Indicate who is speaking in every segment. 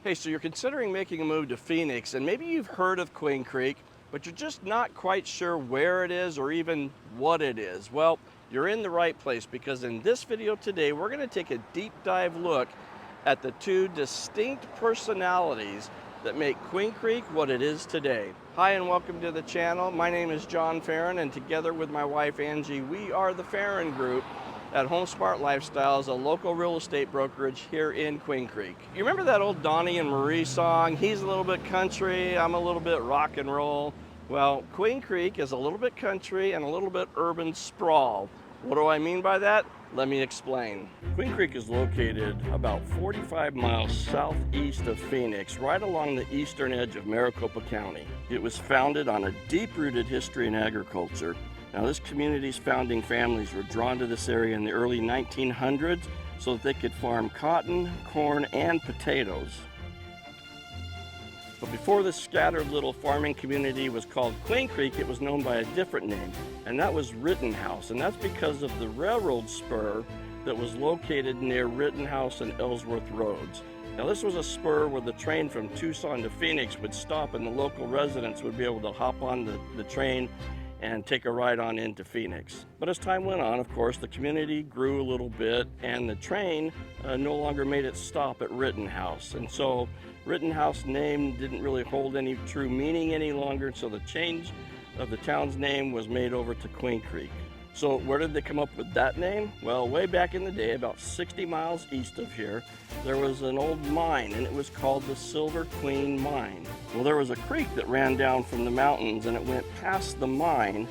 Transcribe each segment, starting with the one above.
Speaker 1: Hey, so you're considering making a move to Phoenix, and maybe you've heard of Queen Creek, but you're just not quite sure where it is or even what it is. Well, you're in the right place, because in this video today, we're going to take a deep dive look at the two distinct personalities that make Queen Creek what it is today. Hi, and welcome to the channel. My name is John Ferrin, and together with my wife Angie, we are the Ferrin Group at HomeSmart Lifestyles, a local real estate brokerage here in Queen Creek. You remember that old Donnie and Marie song? He's a little bit country, I'm a little bit rock and roll. Well, Queen Creek is a little bit country and a little bit urban sprawl. What do I mean by that? Let me explain. Queen Creek is located about 45 miles southeast of Phoenix, right along the eastern edge of Maricopa County. It was founded on a deep-rooted history in agriculture. Now, this community's founding families were drawn to this area in the early 1900s so that they could farm cotton, corn, and potatoes. But before this scattered little farming community was called Queen Creek, it was known by a different name, and that was Rittenhouse. And that's because of the railroad spur that was located near Rittenhouse and Ellsworth roads. Now, this was a spur where the train from Tucson to Phoenix would stop, and the local residents would be able to hop on the train and take a ride on into Phoenix. But as time went on, of course, the community grew a little bit, and the train no longer made its stop at Rittenhouse. And so Rittenhouse name didn't really hold any true meaning any longer, so the change of the town's name was made over to Queen Creek. So where did they come up with that name? Well, way back in the day, about 60 miles east of here, there was an old mine, and it was called the Silver Queen Mine. Well, there was a creek that ran down from the mountains, and it went past the mine,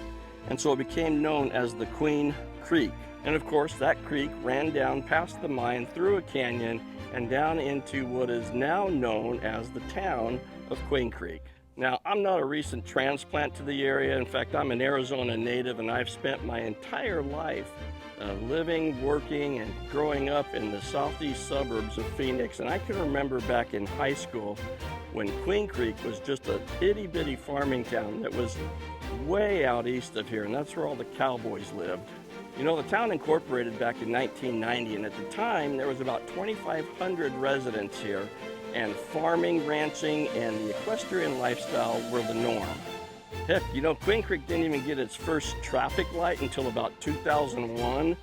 Speaker 1: and so it became known as the Queen Creek. And of course, that creek ran down past the mine, through a canyon, and down into what is now known as the town of Queen Creek. Now, I'm not a recent transplant to the area. In fact, I'm an Arizona native, and I've spent my entire life living, working, and growing up in the southeast suburbs of Phoenix. And I can remember back in high school when Queen Creek was just a itty-bitty farming town that was way out east of here, and that's where all the cowboys lived. You know, the town incorporated back in 1990, and at the time, there was about 2,500 residents here, and farming, ranching, and the equestrian lifestyle were the norm. Heck, you know, Queen Creek didn't even get its first traffic light until about 2001.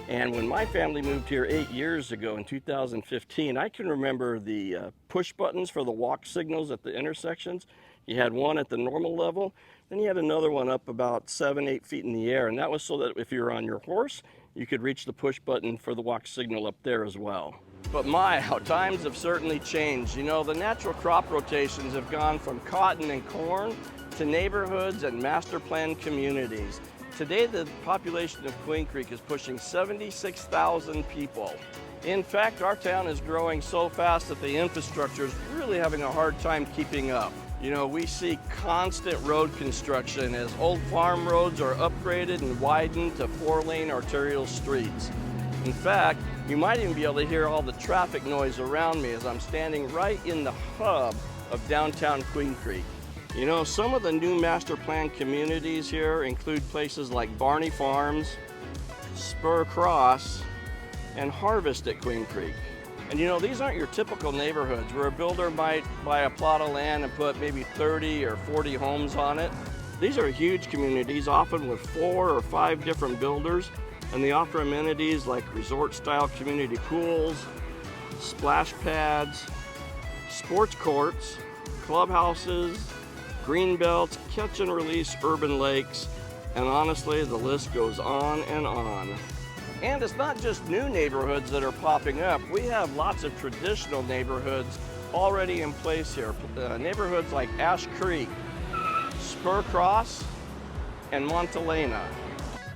Speaker 1: And when my family moved here 8 years ago in 2015, I can remember the push buttons for the walk signals at the intersections. You had one at the normal level, then you had another one up about 7-8 feet in the air. And that was so that if you were on your horse, you could reach the push button for the walk signal up there as well. But my, how times have certainly changed. You know, the natural crop rotations have gone from cotton and corn to neighborhoods and master planned communities. Today, the population of Queen Creek is pushing 76,000 people. In fact, our town is growing so fast that the infrastructure is really having a hard time keeping up. You know, we see constant road construction as old farm roads are upgraded and widened to 4-lane arterial streets. In fact, you might even be able to hear all the traffic noise around me as I'm standing right in the hub of downtown Queen Creek. You know, some of the new master plan communities here include places like Barney Farms, Spur Cross, and Harvest at Queen Creek. And you know, these aren't your typical neighborhoods where a builder might buy a plot of land and put maybe 30 or 40 homes on it. These are huge communities, often with 4 or 5 different builders, and they offer amenities like resort-style community pools, splash pads, sports courts, clubhouses, green belts, catch and release urban lakes, and honestly, the list goes on and on. And it's not just new neighborhoods that are popping up. We have lots of traditional neighborhoods already in place here. Neighborhoods like Ash Creek, Spur Cross, and Montelena.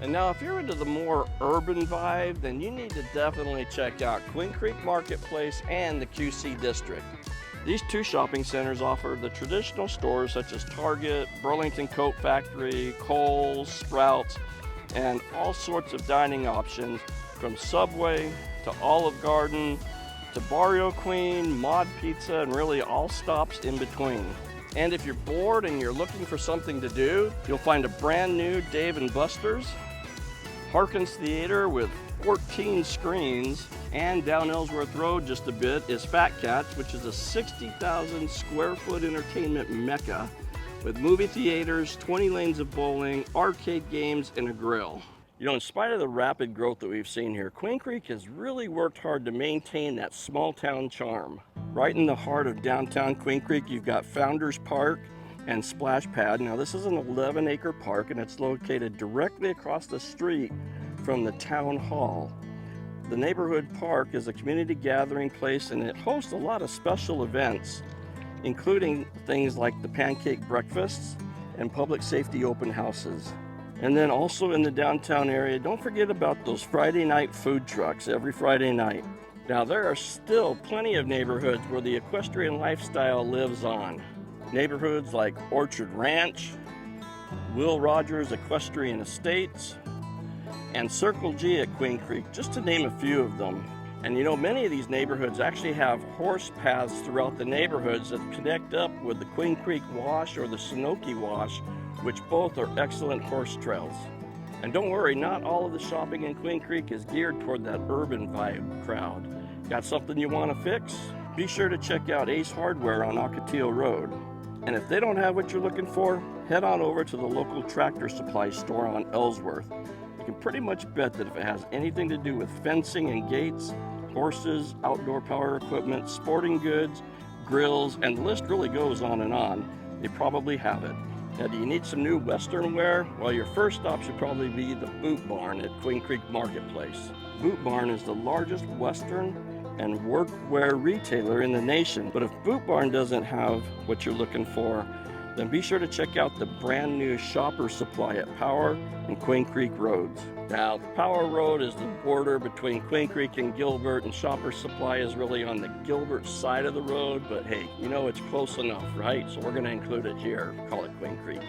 Speaker 1: And now, if you're into the more urban vibe, then you need to definitely check out Queen Creek Marketplace and the QC District. These two shopping centers offer the traditional stores such as Target, Burlington Coat Factory, Kohl's, Sprouts, and all sorts of dining options from Subway to Olive Garden to Barrio Queen, Mod Pizza, and really all stops in between. And if you're bored and you're looking for something to do, you'll find a brand new Dave & Buster's, Harkins Theater with 14 screens, And down Ellsworth Road just a bit is Fat Cats, which is a 60,000 square foot entertainment mecca with movie theaters, 20 lanes of bowling, arcade games, and a grill. You know, in spite of the rapid growth that we've seen here, Queen Creek has really worked hard to maintain that small town charm. Right in the heart of downtown Queen Creek, you've got Founders Park and Splash Pad. Now, this is an 11-acre park, and it's located directly across the street from the town hall. The neighborhood park is a community gathering place, and it hosts a lot of special events, including things like the pancake breakfasts and public safety open houses. And then also in the downtown area, don't forget about those Friday night food trucks every Friday night. Now, there are still plenty of neighborhoods where the equestrian lifestyle lives on. Neighborhoods like Orchard Ranch, Will Rogers Equestrian Estates, and Circle G at Queen Creek, just to name a few of them. And you know, many of these neighborhoods actually have horse paths throughout the neighborhoods that connect up with the Queen Creek Wash or the Sunoki Wash, which both are excellent horse trails. And don't worry, not all of the shopping in Queen Creek is geared toward that urban vibe crowd. Got something you want to fix? Be sure to check out Ace Hardware on Ocotillo Road. And if they don't have what you're looking for, head on over to the local tractor supply store on Ellsworth. You can pretty much bet that if it has anything to do with fencing and gates, horses, outdoor power equipment, sporting goods, grills, and the list really goes on and on, they probably have it. Now, do you need some new Western wear? Well, your first stop should probably be the Boot Barn at Queen Creek Marketplace. Boot Barn is the largest Western and workwear retailer in the nation. But if Boot Barn doesn't have what you're looking for, then be sure to check out the brand new Shopper Supply at Power and Queen Creek Roads. Now, Power Road is the border between Queen Creek and Gilbert, and Shopper Supply is really on the Gilbert side of the road, but hey, you know it's close enough, right? So we're gonna include it here, call it Queen Creek.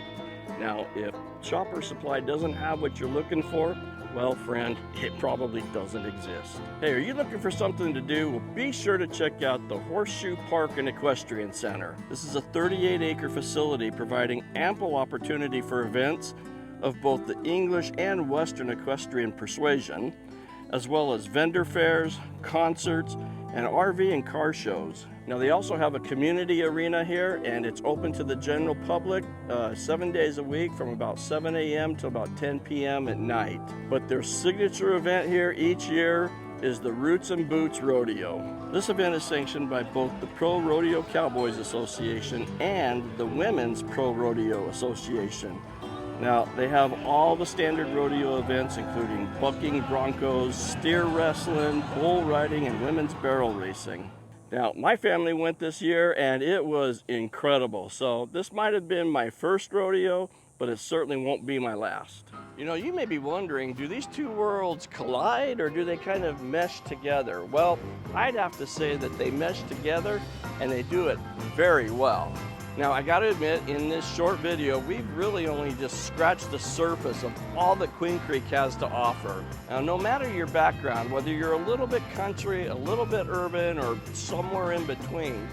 Speaker 1: Now, if Shopper Supply doesn't have what you're looking for, well, friend, it probably doesn't exist. Hey, are you looking for something to do? Well, be sure to check out the Horseshoe Park and Equestrian Center. This is a 38-acre facility providing ample opportunity for events of both the English and Western equestrian persuasion, as well as vendor fairs, concerts, and RV and car shows. Now, they also have a community arena here, and it's open to the general public 7 days a week from about 7 a.m. to about 10 p.m. at night. But their signature event here each year is the Roots and Boots Rodeo. This event is sanctioned by both the Pro Rodeo Cowboys Association and the Women's Pro Rodeo Association. Now, they have all the standard rodeo events, including bucking broncos, steer wrestling, bull riding, and women's barrel racing. Now, my family went this year, and it was incredible. So this might have been my first rodeo, but it certainly won't be my last. You know, you may be wondering, do these two worlds collide, or do they kind of mesh together? Well, I'd have to say that they mesh together, and they do it very well. Now, I gotta admit, in this short video, we've really only just scratched the surface of all that Queen Creek has to offer. Now, no matter your background, whether you're a little bit country, a little bit urban, or somewhere in between,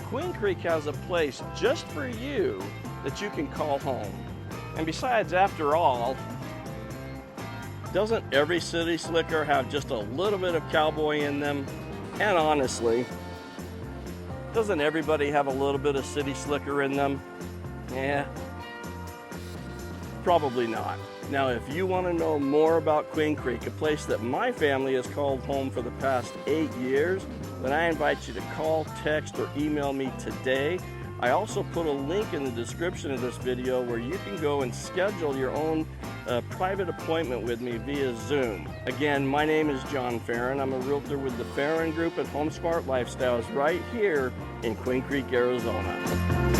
Speaker 1: Queen Creek has a place just for you that you can call home. And besides, after all, doesn't every city slicker have just a little bit of cowboy in them? And honestly, doesn't everybody have a little bit of city slicker in them? Yeah, probably not. Now, if you want to know more about Queen Creek, a place that my family has called home for the past 8 years, then I invite you to call, text, or email me today. I also put a link in the description of this video where you can go and schedule your own private appointment with me via Zoom. Again, my name is John Ferrin. I'm a realtor with the Ferrin Group at HomeSmart Lifestyles right here in Queen Creek, Arizona.